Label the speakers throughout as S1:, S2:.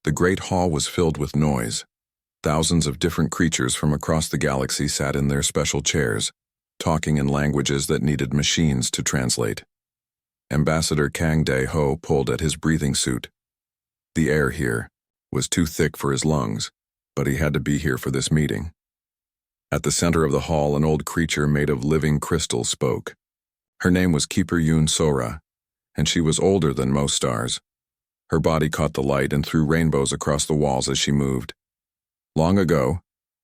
S1: The great hall was filled with noise. Thousands of different creatures from across the galaxy sat in their special chairs, talking in languages that needed machines to translate. Ambassador Kang Dae-ho pulled at his breathing suit. The air here was too thick for his lungs, but he had to be here for this meeting. At the center of the hall, an old creature made of living crystal spoke. Her name was Keeper Yoon Sora, and she was older than most stars. Her body caught the light and threw rainbows across the walls as she moved. Long ago,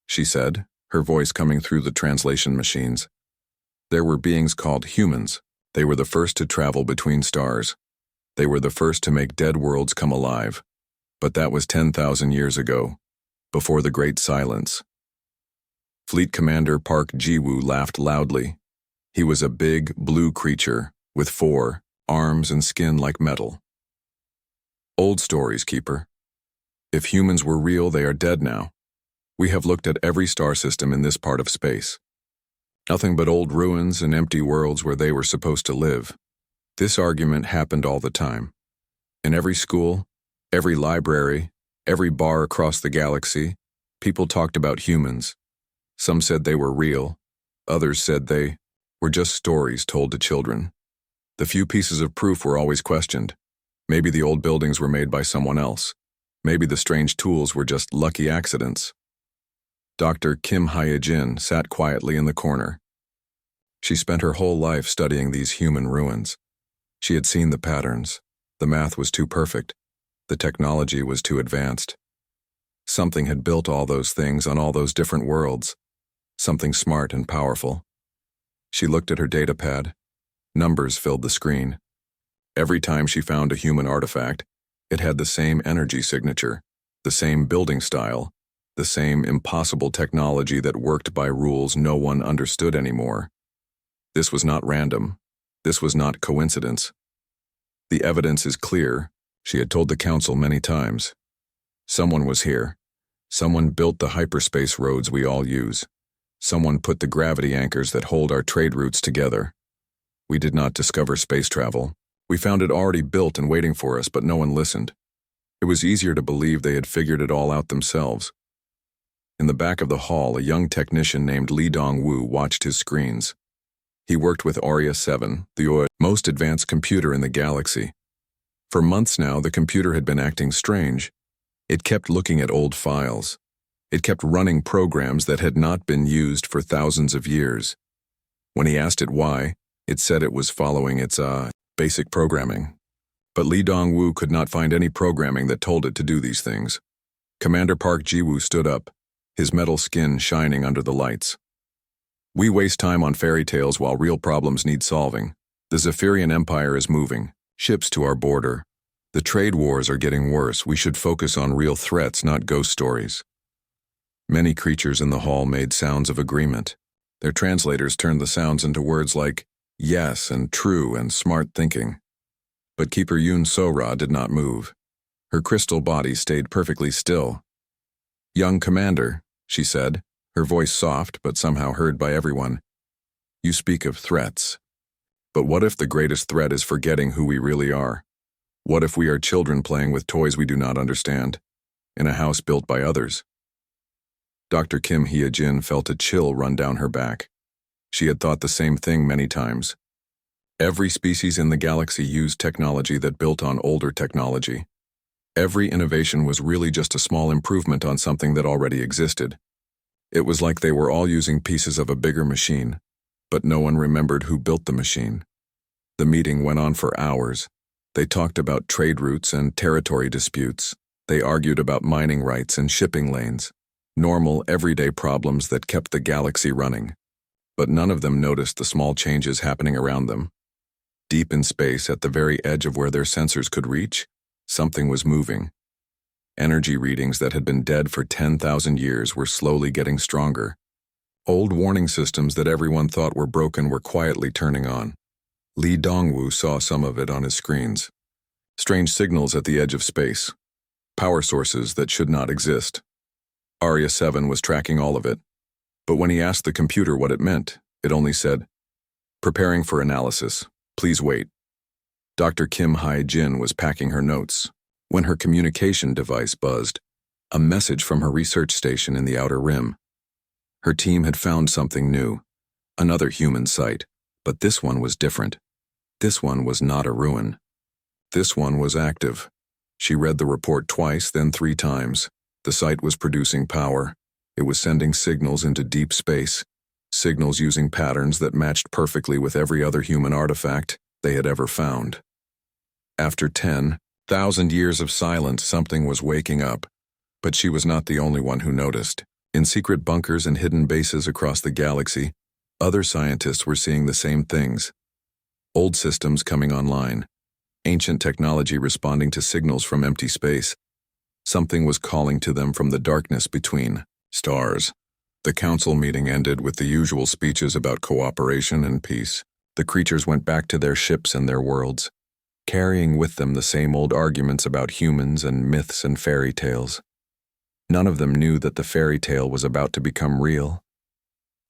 S1: she said, her voice coming through the translation machines, there were beings called humans. They were the first to travel between stars. They were the first to make dead worlds come alive. But that was 10,000 years ago, before the Great Silence. Fleet Commander Park Ji-woo laughed loudly. He was a big, blue creature with 4 arms and skin like metal. Old stories, Keeper. If humans were real, they are dead now. We have looked at every star system in this part of space. Nothing but old ruins and empty worlds where they were supposed to live. This argument happened all the time. In every school, every library, every bar across the galaxy, people talked about humans. Some said they were real. Others said they were just stories told to children. The few pieces of proof were always questioned. Maybe the old buildings were made by someone else. Maybe the strange tools were just lucky accidents. Dr. Kim Hye-jin sat quietly in the corner. She spent her whole life studying these human ruins. She had seen the patterns. The math was too perfect. The technology was too advanced. Something had built all those things on all those different worlds. Something smart and powerful. She looked at her data pad. Numbers filled the screen. Every time she found a human artifact, it had the same energy signature, the same building style, the same impossible technology that worked by rules no one understood anymore. This was not random. This was not coincidence. The evidence is clear, she had told the council many times. Someone was here. Someone built the hyperspace roads we all use. Someone put the gravity anchors that hold our trade routes together. We did not discover space travel. We found it already built and waiting for us, but no one listened. It was easier to believe they had figured it all out themselves. In the back of the hall, a young technician named Lee Dong-woo watched his screens. He worked with Aria 7, the most advanced computer in the galaxy. For months now, the computer had been acting strange. It kept looking at old files. It kept running programs that had not been used for thousands of years. When he asked it why, it said it was following its, basic programming. But Lee Dong-woo could not find any programming that told it to do these things. Commander Park Ji-woo stood up, his metal skin shining under the lights. We waste time on fairy tales while real problems need solving. The Zephyrian Empire is moving, ships to our border. The trade wars are getting worse. We should focus on real threats, not ghost stories. Many creatures in the hall made sounds of agreement. Their translators turned the sounds into words like yes and true and smart thinking. But Keeper Yoon Sora did not move. Her crystal body stayed perfectly still. Young Commander, she said, her voice soft but somehow heard by everyone. You speak of threats. But what if the greatest threat is forgetting who we really are? What if we are children playing with toys we do not understand, in a house built by others? Dr. Kim Hye-jin felt a chill run down her back. She had thought the same thing many times. Every species in the galaxy used technology that built on older technology. Every innovation was really just a small improvement on something that already existed. It was like they were all using pieces of a bigger machine, but no one remembered who built the machine. The meeting went on for hours. They talked about trade routes and territory disputes. They argued about mining rights and shipping lanes. Normal, everyday problems that kept the galaxy running. But none of them noticed the small changes happening around them. Deep in space, at the very edge of where their sensors could reach, something was moving. Energy readings that had been dead for 10,000 years were slowly getting stronger. Old warning systems that everyone thought were broken were quietly turning on. Lee Dong-woo saw some of it on his screens. Strange signals at the edge of space. Power sources that should not exist. Aria 7 was tracking all of it. But when he asked the computer what it meant, it only said, "Preparing for analysis. Please wait." Dr. Kim Hye-jin was packing her notes. when her communication device buzzed, a message from her research station in the Outer Rim. Her team had found something new, another human site, but this one was different. This one was not a ruin. This one was active. She read the report twice, then 3 times. The site was producing power. It was sending signals into deep space, signals using patterns that matched perfectly with every other human artifact they had ever found. After 10,000 years of silence, something was waking up, but she was not the only one who noticed. In secret bunkers and hidden bases across the galaxy, other scientists were seeing the same things. Old systems coming online, ancient technology responding to signals from empty space. Something was calling to them from the darkness between stars. The council meeting ended with the usual speeches about cooperation and peace. The creatures went back to their ships and their worlds, carrying with them the same old arguments about humans and myths and fairy tales. None of them knew that the fairy tale was about to become real.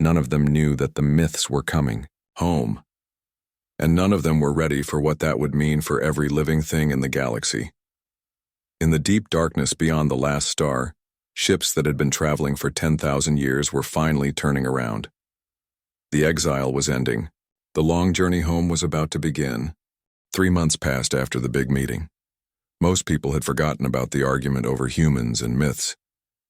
S1: None of them knew that the myths were coming home. And none of them were ready for what that would mean for every living thing in the galaxy. In the deep darkness beyond the last star, ships that had been traveling for 10,000 years were finally turning around. The exile was ending. The long journey home was about to begin. 3 months passed after the big meeting. Most people had forgotten about the argument over humans and myths.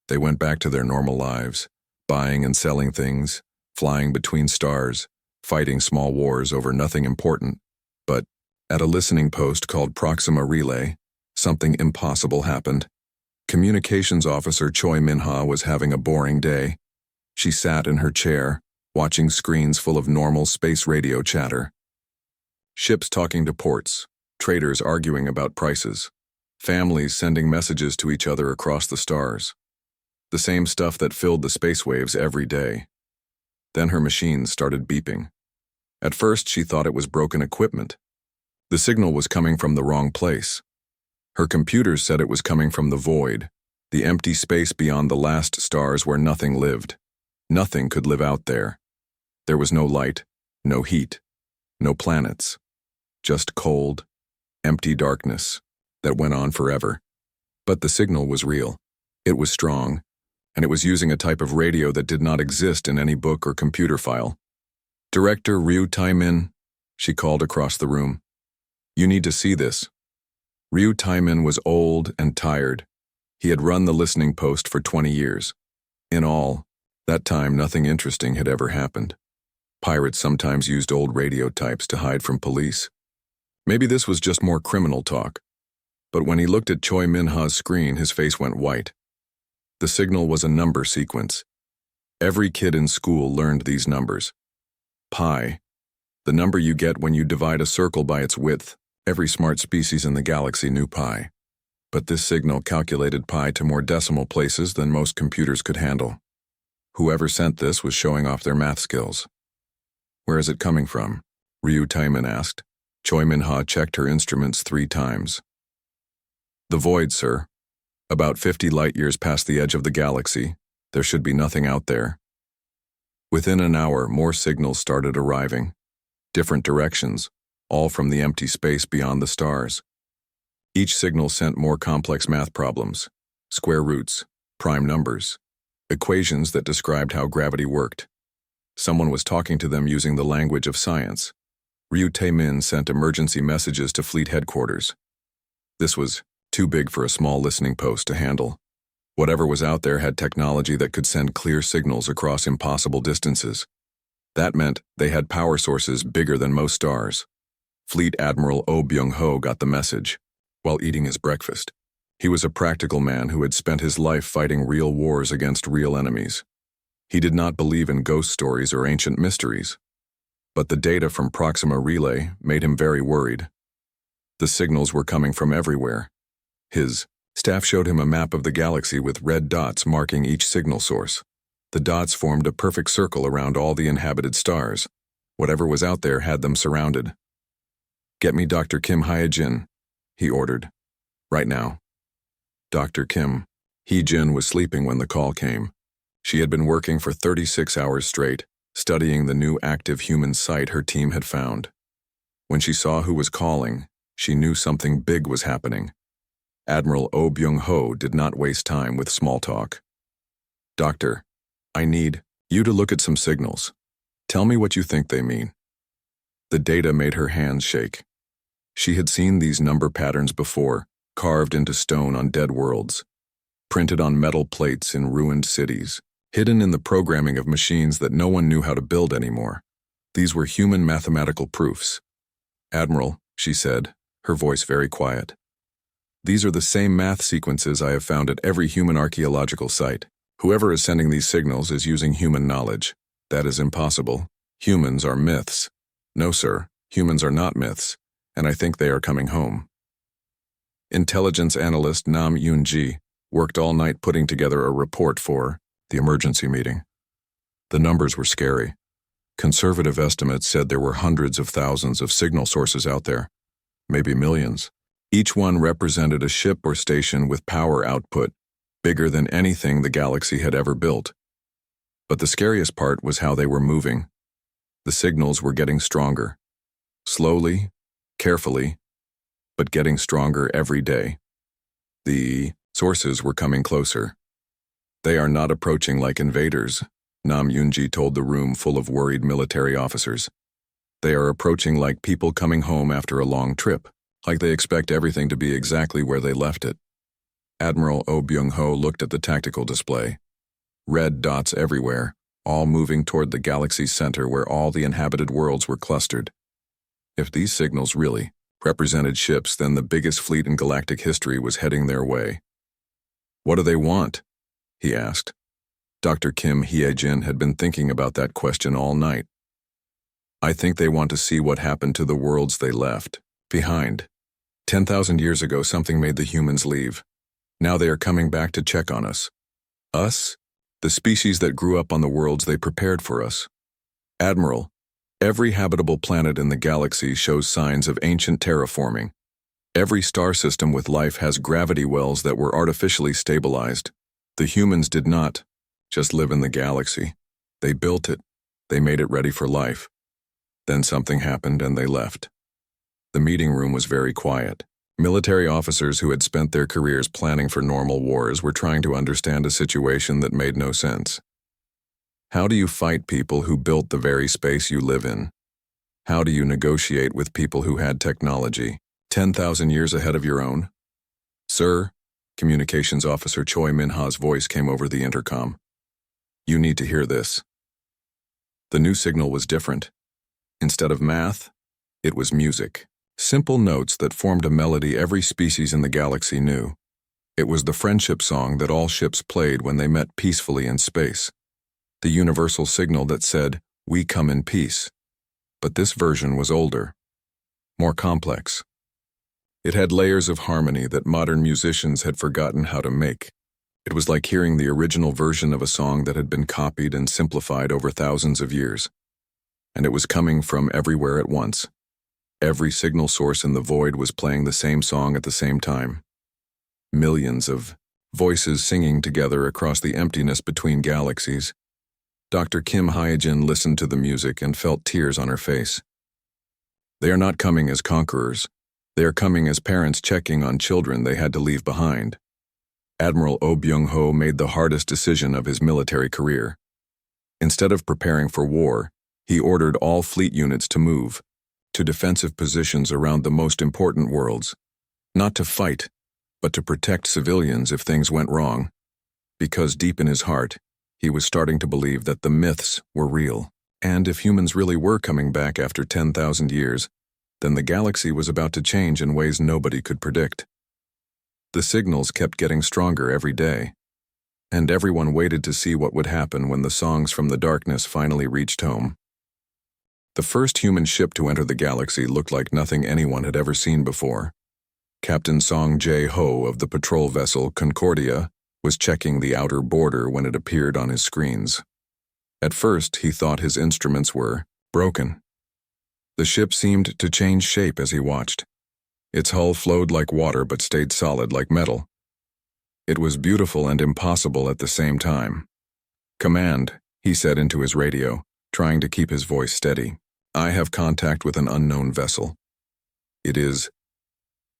S1: They went back to their normal lives, buying and selling things, flying between stars, fighting small wars over nothing important. But at a listening post called Proxima Relay, something impossible happened. Communications officer Choi Min-ha was having a boring day. She sat in her chair, watching screens full of normal space radio chatter. Ships talking to ports, traders arguing about prices, families sending messages to each other across the stars. The same stuff that filled the space waves every day. Then her machines started beeping. At first, she thought it was broken equipment. The signal was coming from the wrong place. Her computers said it was coming from the void, the empty space beyond the last stars where nothing lived. Nothing could live out there. There was no light, no heat, no planets. Just cold, empty darkness that went on forever. But the signal was real. It was strong, and it was using a type of radio that did not exist in any book or computer file. "Director Ryu Taimin," she called across the room. "You need to see this." Ryu Taimin was old and tired. He had run the listening post for 20 years. In all, that time nothing interesting had ever happened. Pirates sometimes used old radio types to hide from police. Maybe this was just more criminal talk. But when he looked at Choi Min-ha's screen, his face went white. The signal was a number sequence. Every kid in school learned these numbers. Pi, the number you get when you divide a circle by its width. Every smart species in the galaxy knew pi. But this signal calculated pi to more decimal places than most computers could handle. Whoever sent this was showing off their math skills. "Where is it coming from?" Ryu Taimin asked. Choi Min-ha checked her instruments 3 times. "The void, sir. About 50 light-years past the edge of the galaxy. There should be nothing out there." Within an hour, more signals started arriving. Different directions, all from the empty space beyond the stars. Each signal sent more complex math problems, square roots, prime numbers, equations that described how gravity worked. Someone was talking to them using the language of science. Ryu Tae-min sent emergency messages to fleet headquarters. This was too big for a small listening post to handle. Whatever was out there had technology that could send clear signals across impossible distances. That meant they had power sources bigger than most stars. Fleet Admiral Oh Byung-ho got the message while eating his breakfast. He was a practical man who had spent his life fighting real wars against real enemies. He did not believe in ghost stories or ancient mysteries. But the data from Proxima Relay made him very worried. The signals were coming from everywhere. His staff showed him a map of the galaxy with red dots marking each signal source. The dots formed a perfect circle around all the inhabited stars. Whatever was out there had them surrounded. "Get me Dr. Kim Hye-jin," he ordered. "Right now." Dr. Kim Hye-jin was sleeping when the call came. She had been working for 36 hours straight, studying the new active human site her team had found. When she saw who was calling, she knew something big was happening. Admiral Oh Byung-ho did not waste time with small talk. "Doctor, I need you to look at some signals. Tell me what you think they mean." The data made her hands shake. She had seen these number patterns before, carved into stone on dead worlds, printed on metal plates in ruined cities, hidden in the programming of machines that no one knew how to build anymore. These were human mathematical proofs. "Admiral," she said, her voice very quiet, "these are the same math sequences I have found at every human archaeological site. Whoever is sending these signals is using human knowledge. That is impossible. Humans are myths." "No, sir, humans are not myths, and I think they are coming home." Intelligence analyst Nam Yoon-ji worked all night putting together a report for the emergency meeting. The numbers were scary. Conservative estimates said there were hundreds of thousands of signal sources out there, maybe millions. Each one represented a ship or station with power output bigger than anything the galaxy had ever built. But the scariest part was how they were moving. The signals were getting stronger. Slowly, carefully, but getting stronger every day. The sources were coming closer. "They are not approaching like invaders," Nam Yoon-ji told the room full of worried military officers. "They are approaching like people coming home after a long trip, like they expect everything to be exactly where they left it." Admiral Oh Byung-ho looked at the tactical display. Red dots everywhere, all moving toward the galaxy's center where all the inhabited worlds were clustered. If these signals really represented ships, then the biggest fleet in galactic history was heading their way. "What do they want?" he asked. Dr. Kim Hye-jin had been thinking about that question all night. "I think they want to see what happened to the worlds they left behind. 10,000 years ago, something made the humans leave. Now they are coming back to check on us. Us? The species that grew up on the worlds they prepared for us. Admiral, every habitable planet in the galaxy shows signs of ancient terraforming. Every star system with life has gravity wells that were artificially stabilized. The humans did not just live in the galaxy. They built it. They made it ready for life. Then something happened and they left." The meeting room was very quiet. Military officers who had spent their careers planning for normal wars were trying to understand a situation that made no sense. How do you fight people who built the very space you live in? How do you negotiate with people who had technology 10,000 years ahead of your own? "Sir," Communications Officer Choi Min-ha's voice came over the intercom. "You need to hear this." The new signal was different. Instead of math, it was music. Simple notes that formed a melody every species in the galaxy knew. It was the friendship song that all ships played when they met peacefully in space. The universal signal that said, "We come in peace." But this version was older, more complex. It had layers of harmony that modern musicians had forgotten how to make. It was like hearing the original version of a song that had been copied and simplified over thousands of years. And it was coming from everywhere at once. Every signal source in the void was playing the same song at the same time. Millions of voices singing together across the emptiness between galaxies. Dr. Kim Hye-jin listened to the music and felt tears on her face. They are not coming as conquerors. They are coming as parents checking on children they had to leave behind. Admiral Oh Byung-ho made the hardest decision of his military career. Instead of preparing for war, he ordered all fleet units to move to defensive positions around the most important worlds, not to fight, but to protect civilians if things went wrong, because deep in his heart, he was starting to believe that the myths were real, and if humans really were coming back after 10,000 years, then the galaxy was about to change in ways nobody could predict. The signals kept getting stronger every day, and everyone waited to see what would happen when the songs from the darkness finally reached home. The first human ship to enter the galaxy looked like nothing anyone had ever seen before. Captain Song Jae-ho of the patrol vessel Concordia was checking the outer border when it appeared on his screens. At first, he thought his instruments were broken. The ship seemed to change shape as he watched. Its hull flowed like water but stayed solid like metal. It was beautiful and impossible at the same time. "Command," he said into his radio, trying to keep his voice steady. "I have contact with an unknown vessel. It is...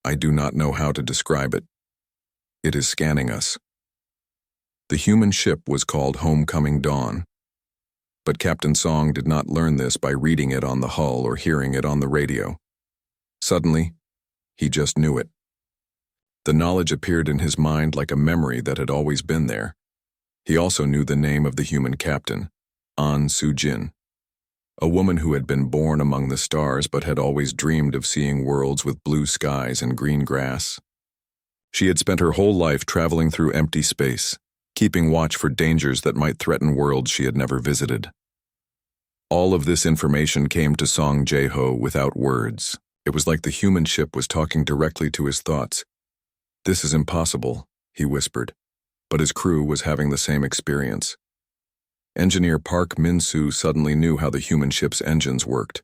S1: I do not know how to describe it. It is scanning us. The human ship was called Homecoming Dawn. But Captain Song did not learn this by reading it on the hull or hearing it on the radio. Suddenly, he just knew it. The knowledge appeared in his mind like a memory that had always been there. He also knew the name of the human captain, An Soo-jin, a woman who had been born among the stars but had always dreamed of seeing worlds with blue skies and green grass. She had spent her whole life traveling through empty space, keeping watch for dangers that might threaten worlds she had never visited. All of this information came to Song Jae-ho without words. It was like the human ship was talking directly to his thoughts. "This is impossible," he whispered, but his crew was having the same experience. Engineer Park Min-soo suddenly knew how the human ship's engines worked.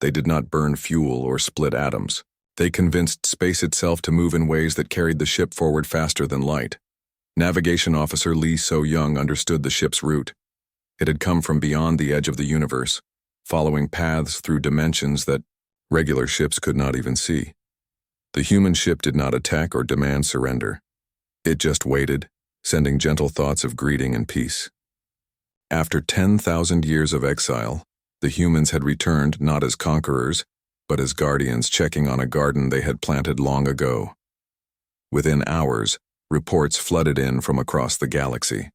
S1: They did not burn fuel or split atoms. They convinced space itself to move in ways that carried the ship forward faster than light. Navigation Officer Lee So-young understood the ship's route. It had come from beyond the edge of the universe, following paths through dimensions that regular ships could not even see. The human ship did not attack or demand surrender. It just waited, sending gentle thoughts of greeting and peace. After 10,000 years of exile, the humans had returned not as conquerors, but as guardians checking on a garden they had planted long ago. Within hours, reports flooded in from across the galaxy.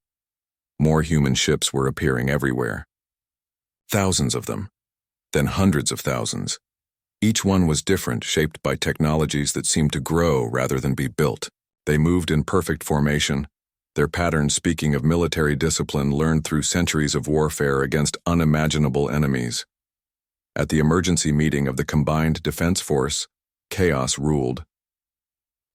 S1: More human ships were appearing everywhere. Thousands of them, then hundreds of thousands. Each one was different, shaped by technologies that seemed to grow rather than be built. They moved in perfect formation, their patterns speaking of military discipline learned through centuries of warfare against unimaginable enemies. At the emergency meeting of the Combined Defense Force, chaos ruled.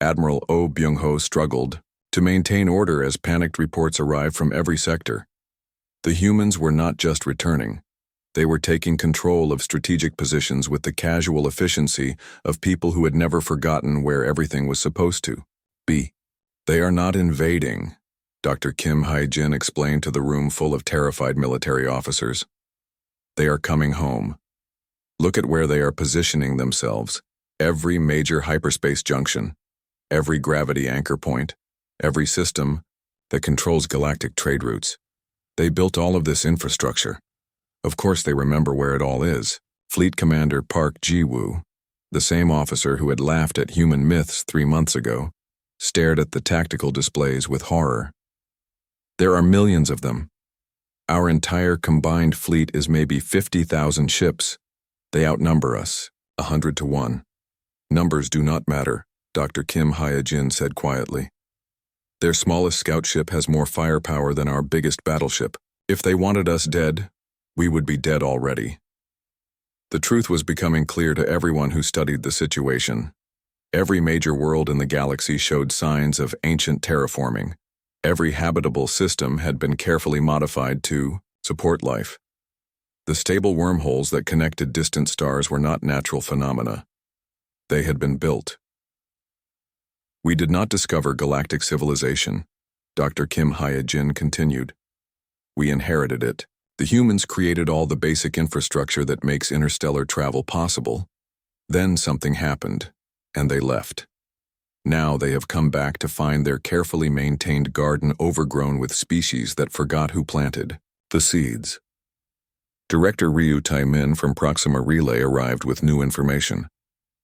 S1: Admiral Oh Byung-ho struggled to maintain order as panicked reports arrived from every sector. The humans were not just returning. They were taking control of strategic positions with the casual efficiency of people who had never forgotten where everything was supposed to be. "They are not invading," Dr. Kim Hae-jin explained to the room full of terrified military officers. "They are coming home. Look at where they are positioning themselves. Every major hyperspace junction, every gravity anchor point, every system that controls galactic trade routes. They built all of this infrastructure. Of course they remember where it all is." Fleet Commander Park Ji-woo, the same officer who had laughed at human myths 3 months ago, stared at the tactical displays with horror. "There are millions of them. Our entire combined fleet is maybe 50,000 ships. They outnumber us, 100 to 1. Numbers do not matter," Dr. Kim Hae-jin said quietly. "Their smallest scout ship has more firepower than our biggest battleship. If they wanted us dead, we would be dead already." The truth was becoming clear to everyone who studied the situation. Every major world in the galaxy showed signs of ancient terraforming. Every habitable system had been carefully modified to support life. The stable wormholes that connected distant stars were not natural phenomena. They had been built. "We did not discover galactic civilization," Dr. Kim Hae-jin continued. "We inherited it. The humans created all the basic infrastructure that makes interstellar travel possible. Then something happened, and they left. Now they have come back to find their carefully maintained garden overgrown with species that forgot who planted the seeds." Director Ryu Tai-min from Proxima Relay arrived with new information.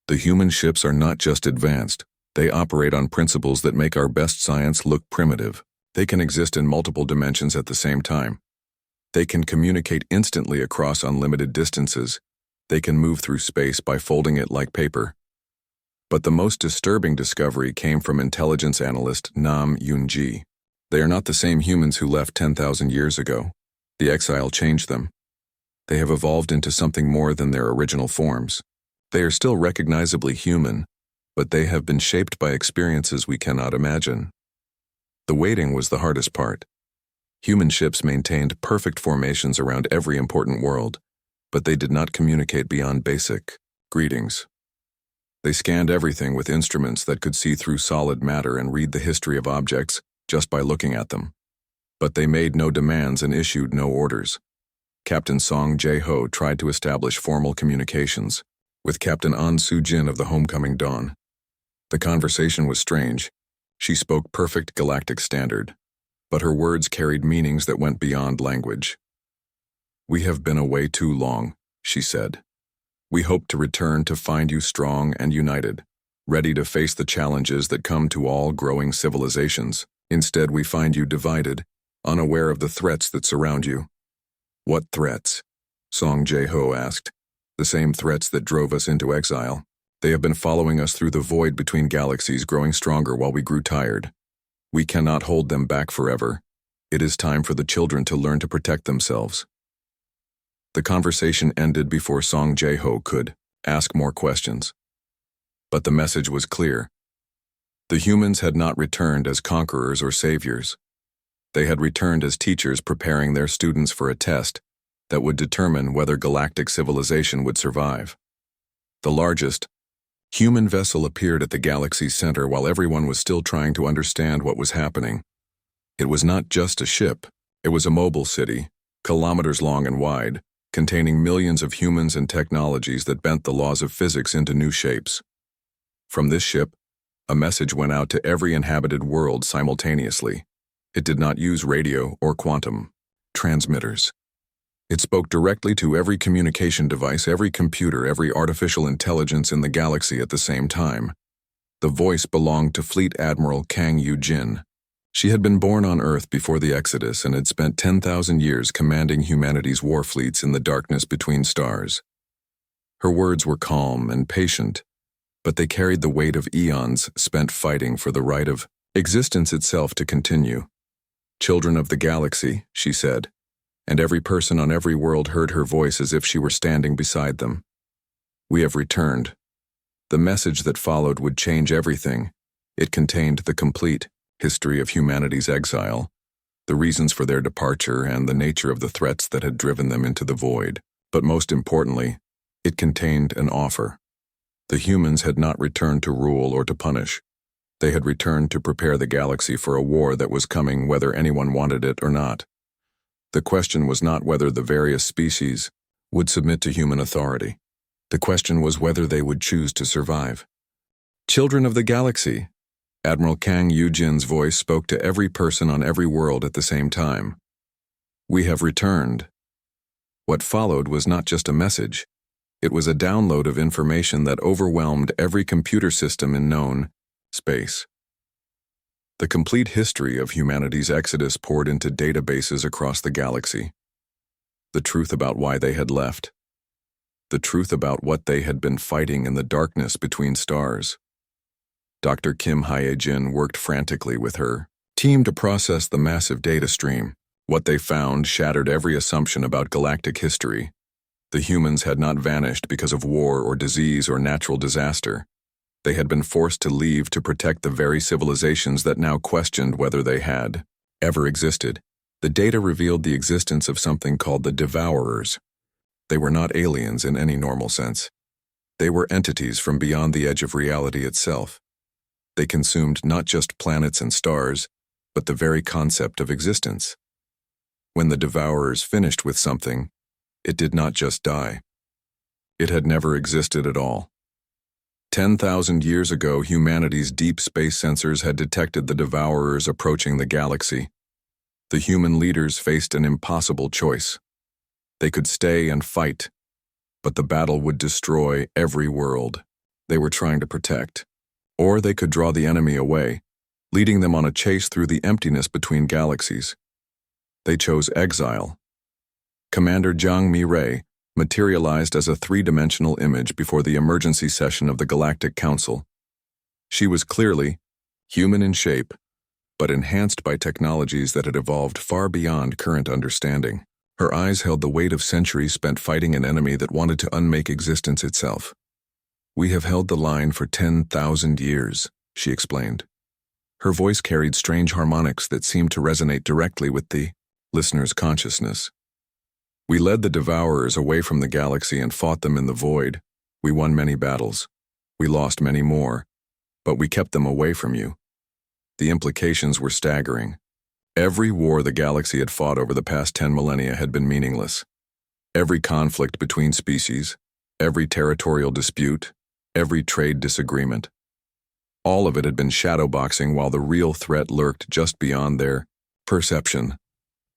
S1: "The human ships are not just advanced. They operate on principles that make our best science look primitive. They can exist in multiple dimensions at the same time. They can communicate instantly across unlimited distances. They can move through space by folding it like paper." But the most disturbing discovery came from intelligence analyst Nam Yoon-ji. "They are not the same humans who left 10,000 years ago. The exile changed them. They have evolved into something more than their original forms. They are still recognizably human, but they have been shaped by experiences we cannot imagine." The waiting was the hardest part. Human ships maintained perfect formations around every important world, but they did not communicate beyond basic greetings. They scanned everything with instruments that could see through solid matter and read the history of objects just by looking at them. But they made no demands and issued no orders. Captain Song Jae-ho tried to establish formal communications with Captain An Soo-jin of the Homecoming Dawn. The conversation was strange. She spoke perfect galactic standard, but her words carried meanings that went beyond language. "We have been away too long," she said. "We hope to return to find you strong and united, ready to face the challenges that come to all growing civilizations. Instead, we find you divided, unaware of the threats that surround you." "What threats?" Song Jae-ho asked. "The same threats that drove us into exile. They have been following us through the void between galaxies, growing stronger while we grew tired. We cannot hold them back forever. It is time for the children to learn to protect themselves." The conversation ended before Song Jae-ho could ask more questions. But the message was clear. The humans had not returned as conquerors or saviors. They had returned as teachers preparing their students for a test that would determine whether galactic civilization would survive. The largest human vessel appeared at the galaxy's center while everyone was still trying to understand what was happening. It was not just a ship, it was a mobile city, kilometers long and wide, containing millions of humans and technologies that bent the laws of physics into new shapes. From this ship, a message went out to every inhabited world simultaneously. It did not use radio or quantum transmitters. It spoke directly to every communication device, every computer, every artificial intelligence in the galaxy at the same time. The voice belonged to Fleet Admiral Kang Yu-jin. She had been born on Earth before the Exodus and had spent 10,000 years commanding humanity's war fleets in the darkness between stars. Her words were calm and patient, but they carried the weight of eons spent fighting for the right of existence itself to continue. "Children of the galaxy," she said, and every person on every world heard her voice as if she were standing beside them. "We have returned." The message that followed would change everything. It contained the complete history of humanity's exile, the reasons for their departure, and the nature of the threats that had driven them into the void. But most importantly, it contained an offer. The humans had not returned to rule or to punish. They had returned to prepare the galaxy for a war that was coming whether anyone wanted it or not. The question was not whether the various species would submit to human authority. The question was whether they would choose to survive. "Children of the galaxy," Admiral Kang Yu-jin's voice spoke to every person on every world at the same time. "We have returned." What followed was not just a message. It was a download of information that overwhelmed every computer system in known space. The complete history of humanity's exodus poured into databases across the galaxy. The truth about why they had left. The truth about what they had been fighting in the darkness between stars. Dr. Kim Hye-jin worked frantically with her team to process the massive data stream. What they found shattered every assumption about galactic history. The humans had not vanished because of war or disease or natural disaster. They had been forced to leave to protect the very civilizations that now questioned whether they had ever existed. The data revealed the existence of something called the Devourers. They were not aliens in any normal sense. They were entities from beyond the edge of reality itself. They consumed not just planets and stars, but the very concept of existence. When the Devourers finished with something, it did not just die. It had never existed at all. 10,000 years ago, humanity's deep space sensors had detected the Devourers approaching the galaxy. The human leaders faced an impossible choice. They could stay and fight, but the battle would destroy every world they were trying to protect. Or they could draw the enemy away, leading them on a chase through the emptiness between galaxies. They chose exile. Commander Jang Mi-rae materialized as a three-dimensional image before the emergency session of the Galactic Council. She was clearly human in shape, but enhanced by technologies that had evolved far beyond current understanding. Her eyes held the weight of centuries spent fighting an enemy that wanted to unmake existence itself. "We have held the line for 10,000 years, she explained. Her voice carried strange harmonics that seemed to resonate directly with the listener's consciousness. "We led the Devourers away from the galaxy and fought them in the void. We won many battles. We lost many more, but we kept them away from you." The implications were staggering. Every war the galaxy had fought over the past 10 millennia had been meaningless. Every conflict between species, every territorial dispute, every trade disagreement. All of it had been shadowboxing while the real threat lurked just beyond their perception.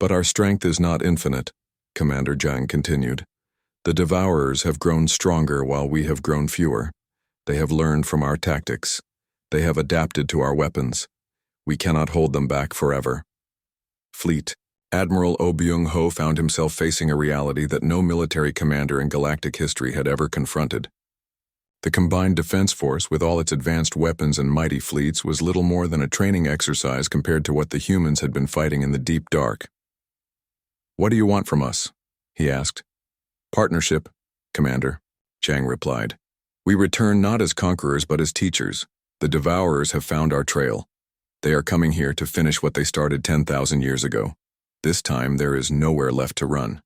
S1: But our strength is not infinite, Commander Zhang continued. The Devourers have grown stronger while we have grown fewer. They have learned from our tactics. They have adapted to our weapons. We cannot hold them back forever. Fleet. Admiral Oh Byung-ho found himself facing a reality that no military commander in galactic history had ever confronted. The combined defense force, with all its advanced weapons and mighty fleets, was little more than a training exercise compared to what the humans had been fighting in the deep dark. "What do you want from us?" he asked. "Partnership, Commander," Zhang replied. "We return not as conquerors but as teachers. The Devourers have found our trail. They are coming here to finish what they started 10,000 years ago. This time there is nowhere left to run."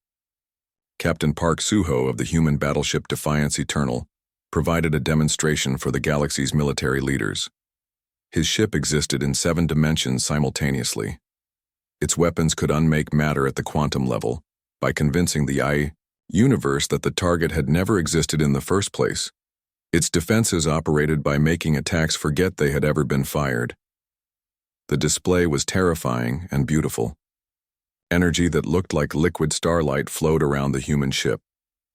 S1: Captain Park Suho of the human battleship Defiance Eternal provided a demonstration for the galaxy's military leaders. His ship existed in 7 dimensions simultaneously. Its weapons could unmake matter at the quantum level by convincing the universe that the target had never existed in the first place. Its defenses operated by making attacks forget they had ever been fired. The display was terrifying and beautiful. Energy that looked like liquid starlight flowed around the human ship.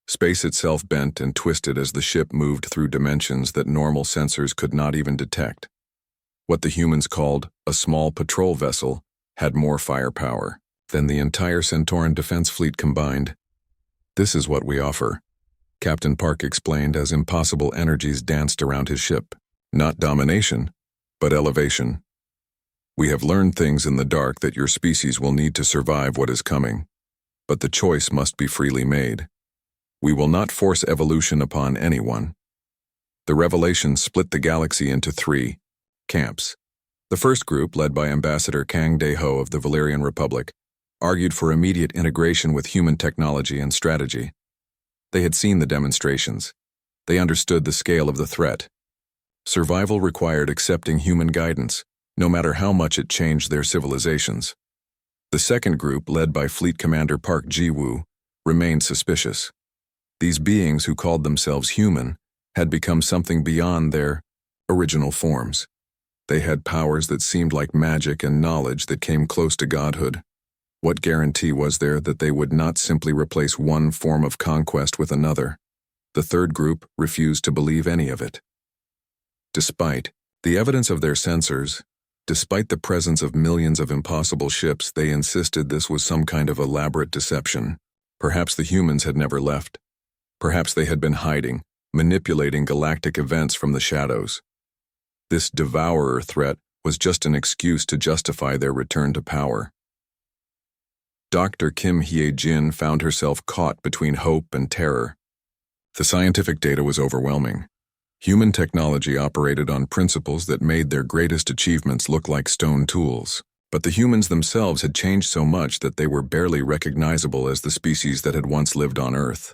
S1: Space itself bent and twisted as the ship moved through dimensions that normal sensors could not even detect. What the humans called a small patrol vessel had more firepower than the entire Centauran defense fleet combined. "This is what we offer," Captain Park explained as impossible energies danced around his ship. "Not domination, but elevation. We have learned things in the dark that your species will need to survive what is coming, but the choice must be freely made. We will not force evolution upon anyone." The revelation split the galaxy into 3 camps. The first group, led by Ambassador Kang Dae-ho of the Valerian Republic, argued for immediate integration with human technology and strategy. They had seen the demonstrations. They understood the scale of the threat. Survival required accepting human guidance, no matter how much it changed their civilizations. The second group, led by Fleet Commander Park Ji-woo, remained suspicious. These beings who called themselves human had become something beyond their original forms. They had powers that seemed like magic and knowledge that came close to godhood. What guarantee was there that they would not simply replace one form of conquest with another? The third group refused to believe any of it. Despite the evidence of their sensors, despite the presence of millions of impossible ships, they insisted this was some kind of elaborate deception. Perhaps the humans had never left. Perhaps they had been hiding, manipulating galactic events from the shadows. This devourer threat was just an excuse to justify their return to power. Dr. Kim Hye-jin found herself caught between hope and terror. The scientific data was overwhelming. Human technology operated on principles that made their greatest achievements look like stone tools. But the humans themselves had changed so much that they were barely recognizable as the species that had once lived on Earth.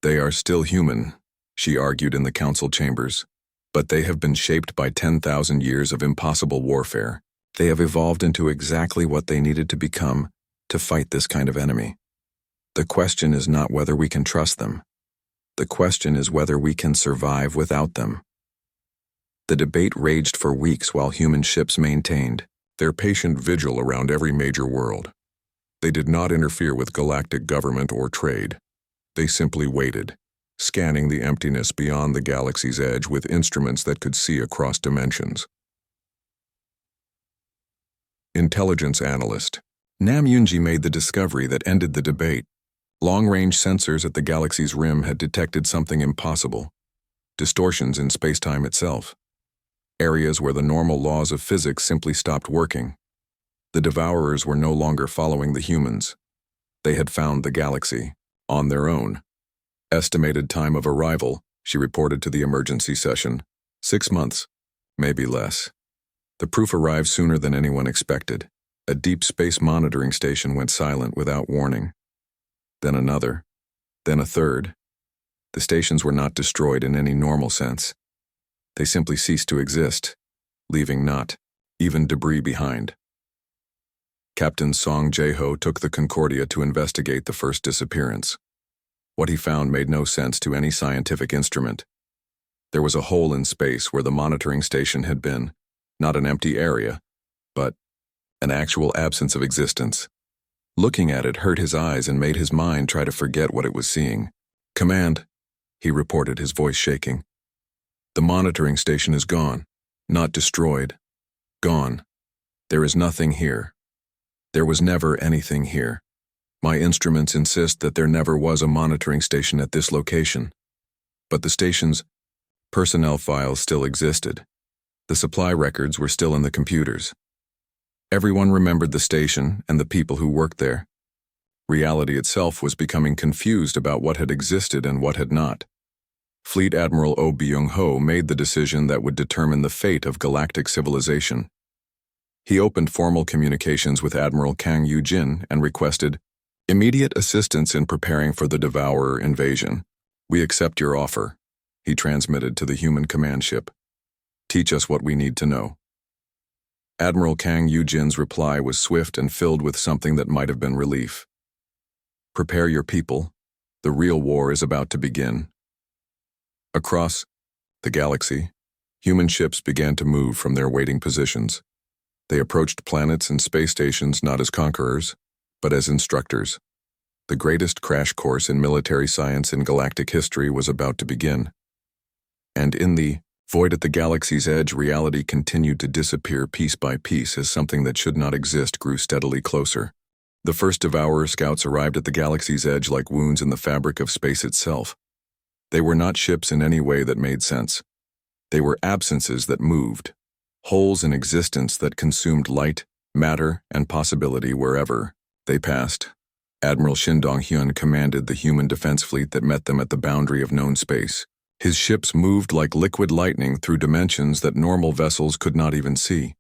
S1: "They are still human," she argued in the council chambers, "but they have been shaped by 10,000 years of impossible warfare. They have evolved into exactly what they needed to become to fight this kind of enemy. The question is not whether we can trust them. The question is whether we can survive without them." The debate raged for weeks while human ships maintained their patient vigil around every major world. They did not interfere with galactic government or trade. They simply waited, scanning the emptiness beyond the galaxy's edge with instruments that could see across dimensions. Intelligence analyst Nam Yunji made the discovery that ended the debate. Long-range sensors at the galaxy's rim had detected something impossible: distortions in spacetime itself. Areas where the normal laws of physics simply stopped working. The Devourers were no longer following the humans. They had found the galaxy, on their own. Estimated time of arrival, she reported to the emergency session: 6 months, maybe less. The proof arrived sooner than anyone expected. A deep space monitoring station went silent without warning. Then another, then a third. The stations were not destroyed in any normal sense. They simply ceased to exist, leaving not even debris behind. Captain Song Jae-ho took the Concordia to investigate the first disappearance. What he found made no sense to any scientific instrument. There was a hole in space where the monitoring station had been, not an empty area, but an actual absence of existence. Looking at it hurt his eyes and made his mind try to forget what it was seeing. "Command," he reported, his voice shaking. "The monitoring station is gone. Not destroyed. Gone. There is nothing here. There was never anything here. My instruments insist that there never was a monitoring station at this location. But the station's personnel files still existed. The supply records were still in the computers. Everyone remembered the station and the people who worked there. Reality itself was becoming confused about what had existed and what had not. Fleet Admiral Oh Byung-ho made the decision that would determine the fate of galactic civilization. He opened formal communications with Admiral Kang Yu-jin and requested immediate assistance in preparing for the Devourer invasion. "We accept your offer," he transmitted to the human command ship. "Teach us what we need to know." Admiral Kang Yu-jin's reply was swift and filled with something that might have been relief. "Prepare your people. The real war is about to begin." Across the galaxy, human ships began to move from their waiting positions. They approached planets and space stations not as conquerors, but as instructors. The greatest crash course in military science in galactic history was about to begin. And in the void at the galaxy's edge, reality continued to disappear piece by piece as something that should not exist grew steadily closer. The first Devourer scouts arrived at the galaxy's edge like wounds in the fabric of space itself. They were not ships in any way that made sense. They were absences that moved, holes in existence that consumed light, matter, and possibility wherever they passed. Admiral Shin Dong-hyun commanded the human defense fleet that met them at the boundary of known space. His ships moved like liquid lightning through dimensions that normal vessels could not even see.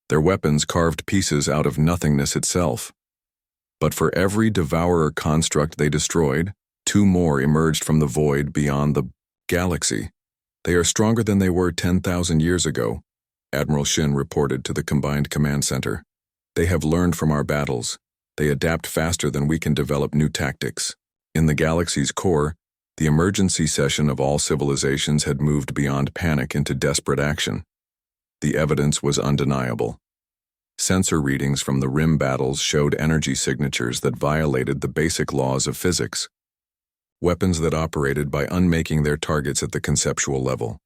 S1: Their weapons carved pieces out of nothingness itself. But for every Devourer construct they destroyed, 2 more emerged from the void beyond the galaxy. "They are stronger than they were 10,000 years ago," Admiral Shin reported to the Combined Command Center. "They have learned from our battles. They adapt faster than we can develop new tactics." In the galaxy's core, the emergency session of all civilizations had moved beyond panic into desperate action. The evidence was undeniable. Sensor readings from the rim battles showed energy signatures that violated the basic laws of physics. Weapons that operated by unmaking their targets at the conceptual level.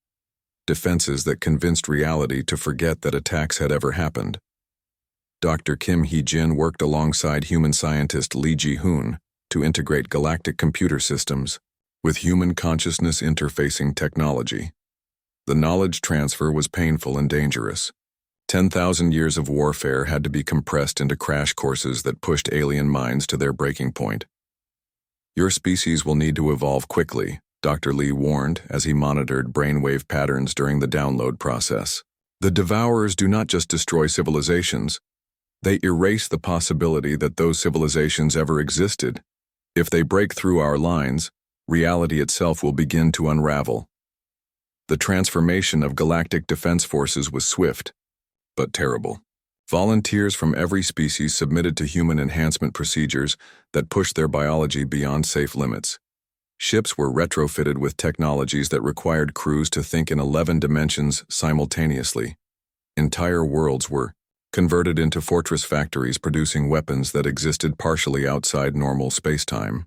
S1: Defenses that convinced reality to forget that attacks had ever happened. Dr. Kim Hee-jin worked alongside human scientist Lee Ji-hoon to integrate galactic computer systems with human consciousness interfacing technology. The knowledge transfer was painful and dangerous. 10,000 years of warfare had to be compressed into crash courses that pushed alien minds to their breaking point. "Your species will need to evolve quickly," Dr. Lee warned as he monitored brainwave patterns during the download process. "The Devourers do not just destroy civilizations, they erase the possibility that those civilizations ever existed. If they break through our lines, reality itself will begin to unravel." The transformation of galactic defense forces was swift, but terrible. Volunteers from every species submitted to human enhancement procedures that pushed their biology beyond safe limits. Ships were retrofitted with technologies that required crews to think in 11 dimensions simultaneously. Entire worlds were converted into fortress factories producing weapons that existed partially outside normal spacetime.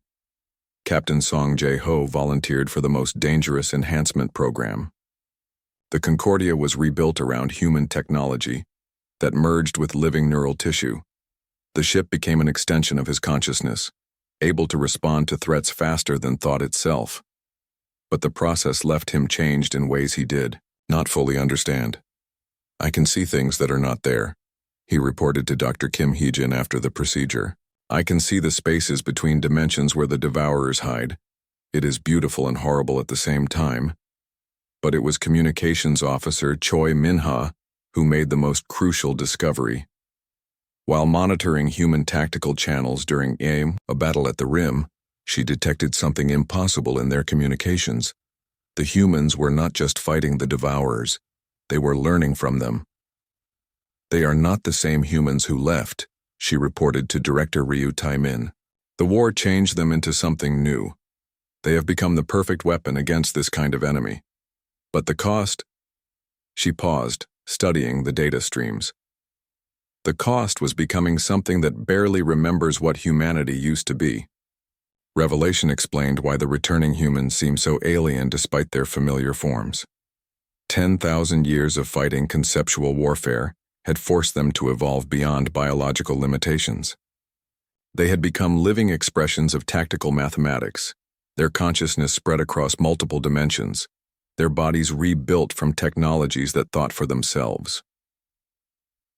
S1: Captain Song Jae-ho volunteered for the most dangerous enhancement program. The Concordia was rebuilt around human technology that merged with living neural tissue. The ship became an extension of his consciousness, able to respond to threats faster than thought itself. But the process left him changed in ways he did not fully understand. "I can see things that are not there," he reported to Dr. Kim Hee-jin after the procedure. "I can see the spaces between dimensions where the Devourers hide. It is beautiful and horrible at the same time." But it was Communications Officer Choi Min-ha who made the most crucial discovery. While monitoring human tactical channels during a battle at the Rim, she detected something impossible in their communications. The humans were not just fighting the Devourers, they were learning from them. "They are not the same humans who left," she reported to Director Ryu Tai-min. "The war changed them into something new. They have become the perfect weapon against this kind of enemy." But the cost? She paused, studying the data streams. The cost was becoming something that barely remembers what humanity used to be. Revelation explained why the returning humans seem so alien despite their familiar forms. 10,000 years of fighting conceptual warfare had forced them to evolve beyond biological limitations. They had become living expressions of tactical mathematics, their consciousness spread across multiple dimensions, their bodies rebuilt from technologies that thought for themselves.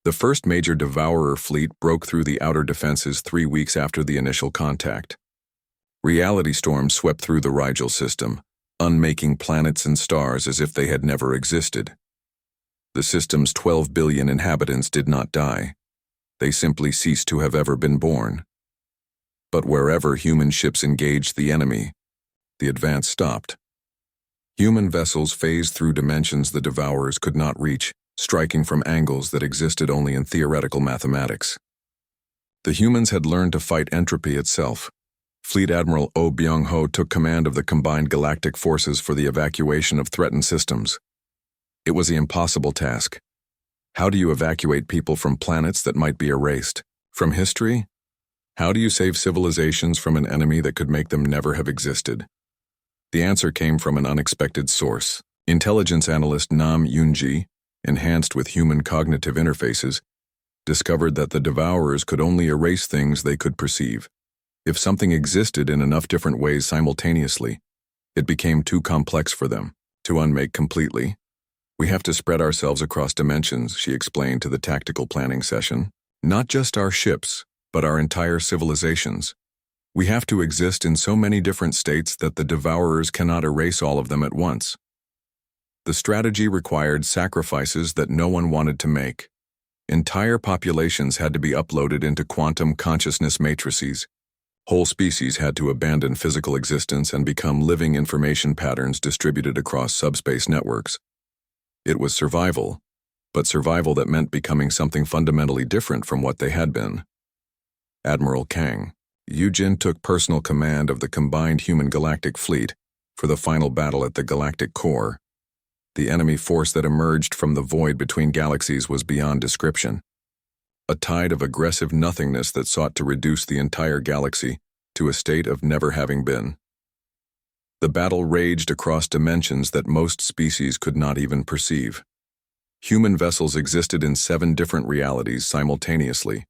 S1: The first major Devourer fleet broke through the outer defenses 3 weeks after the initial contact. Reality storms swept through the Rigel system, unmaking planets and stars as if they had never existed. The system's 12 billion inhabitants did not die. They simply ceased to have ever been born. But wherever human ships engaged the enemy, the advance stopped. Human vessels phased through dimensions the Devourers could not reach, striking from angles that existed only in theoretical mathematics. The humans had learned to fight entropy itself. Fleet Admiral Oh Byung-ho took command of the combined galactic forces for the evacuation of threatened systems. It was the impossible task. How do you evacuate people from planets that might be erased? From history? How do you save civilizations from an enemy that could make them never have existed? The answer came from an unexpected source. Intelligence analyst Nam Yoonji, enhanced with human cognitive interfaces, discovered that the Devourers could only erase things they could perceive. If something existed in enough different ways simultaneously, it became too complex for them to unmake completely. We have to spread ourselves across dimensions, she explained to the tactical planning session. Not just our ships, but our entire civilizations. We have to exist in so many different states that the Devourers cannot erase all of them at once. The strategy required sacrifices that no one wanted to make. Entire populations had to be uploaded into quantum consciousness matrices. Whole species had to abandon physical existence and become living information patterns distributed across subspace networks. It was survival, but survival that meant becoming something fundamentally different from what they had been. Admiral Kang Yujin took personal command of the combined human galactic fleet for the final battle at the galactic core. The enemy force that emerged from the void between galaxies was beyond description. A tide of aggressive nothingness that sought to reduce the entire galaxy to a state of never having been. The battle raged across dimensions that most species could not even perceive. Human vessels existed in 7 different realities simultaneously,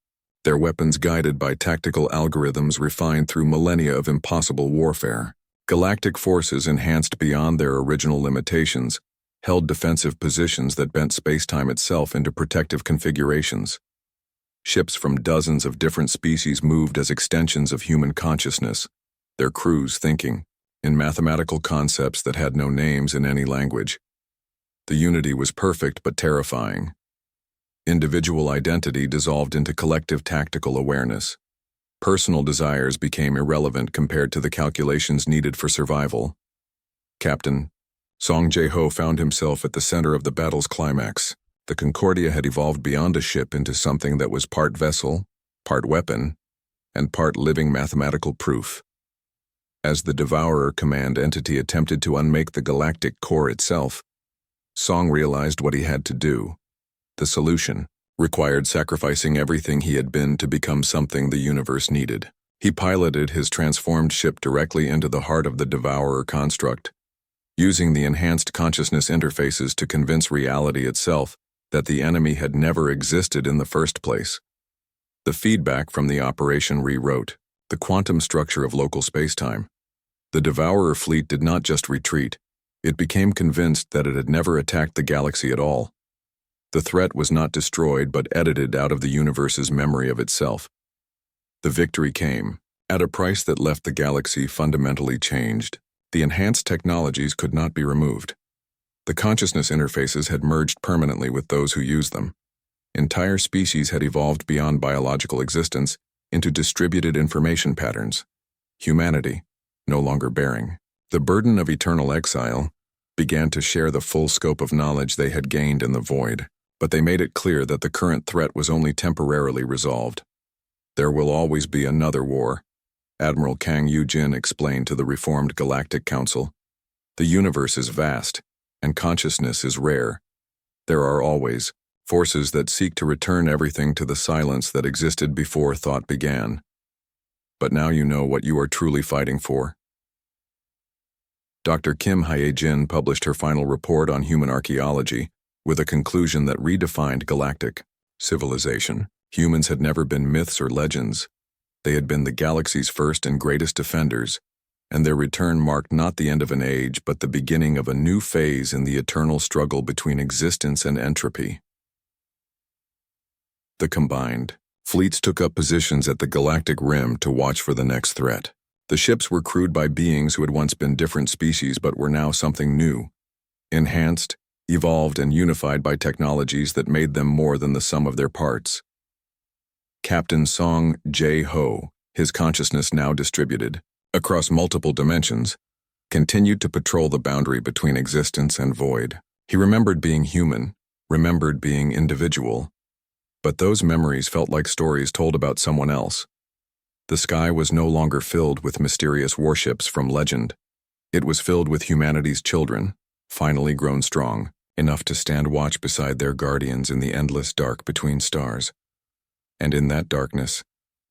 S1: their weapons guided by tactical algorithms refined through millennia of impossible warfare. Galactic forces enhanced beyond their original limitations held defensive positions that bent spacetime itself into protective configurations. Ships from dozens of different species moved as extensions of human consciousness, their crews thinking in mathematical concepts that had no names in any language. The unity was perfect but terrifying. Individual identity dissolved into collective tactical awareness. Personal desires became irrelevant compared to the calculations needed for survival. Captain Song Jae-ho found himself at the center of the battle's climax. The Concordia had evolved beyond a ship into something that was part vessel, part weapon, and part living mathematical proof. As the Devourer command entity attempted to unmake the galactic core itself, Song realized what he had to do. The solution required sacrificing everything he had been to become something the universe needed. He piloted his transformed ship directly into the heart of the Devourer construct, using the enhanced consciousness interfaces to convince reality itself that the enemy had never existed in the first place. The feedback from the operation rewrote the quantum structure of local spacetime. The Devourer fleet did not just retreat, it became convinced that it had never attacked the galaxy at all. The threat was not destroyed but edited out of the universe's memory of itself. The victory came at a price that left the galaxy fundamentally changed. The enhanced technologies could not be removed. The consciousness interfaces had merged permanently with those who used them. Entire species had evolved beyond biological existence into distributed information patterns. Humanity, no longer bearing the burden of eternal exile, began to share the full scope of knowledge they had gained in the void, but they made it clear that the current threat was only temporarily resolved. There will always be another war, Admiral Kang Yujin explained to the reformed Galactic Council. The universe is vast, And consciousness is rare. There are always forces that seek to return everything to the silence that existed before thought began. But now you know what you are truly fighting for. Dr. Kim Hye-jin published her final report on human archaeology with a conclusion that redefined galactic civilization. Humans had never been myths or legends. They had been the galaxy's first and greatest defenders, and their return marked not the end of an age but the beginning of a new phase in the eternal struggle between existence and entropy. The combined fleets took up positions at the galactic rim to watch for the next threat. The ships were crewed by beings who had once been different species but were now something new, enhanced, evolved, and unified by technologies that made them more than the sum of their parts. Captain Song Jae-ho, his consciousness now distributed across multiple dimensions, continued to patrol the boundary between existence and void. He remembered being human, remembered being individual, but those memories felt like stories told about someone else. The sky was no longer filled with mysterious warships from legend. It was filled with humanity's children, finally grown strong, enough to stand watch beside their guardians in the endless dark between stars. And in that darkness,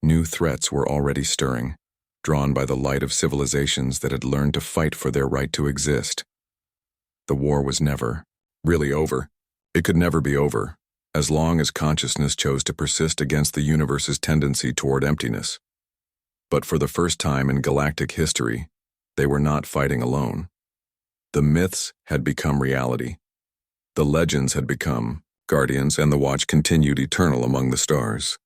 S1: new threats were already stirring, drawn by the light of civilizations that had learned to fight for their right to exist. The war was never really over. It could never be over, as long as consciousness chose to persist against the universe's tendency toward emptiness. But for the first time in galactic history, they were not fighting alone. The myths had become reality. The legends had become guardians, and the watch continued eternal among the stars.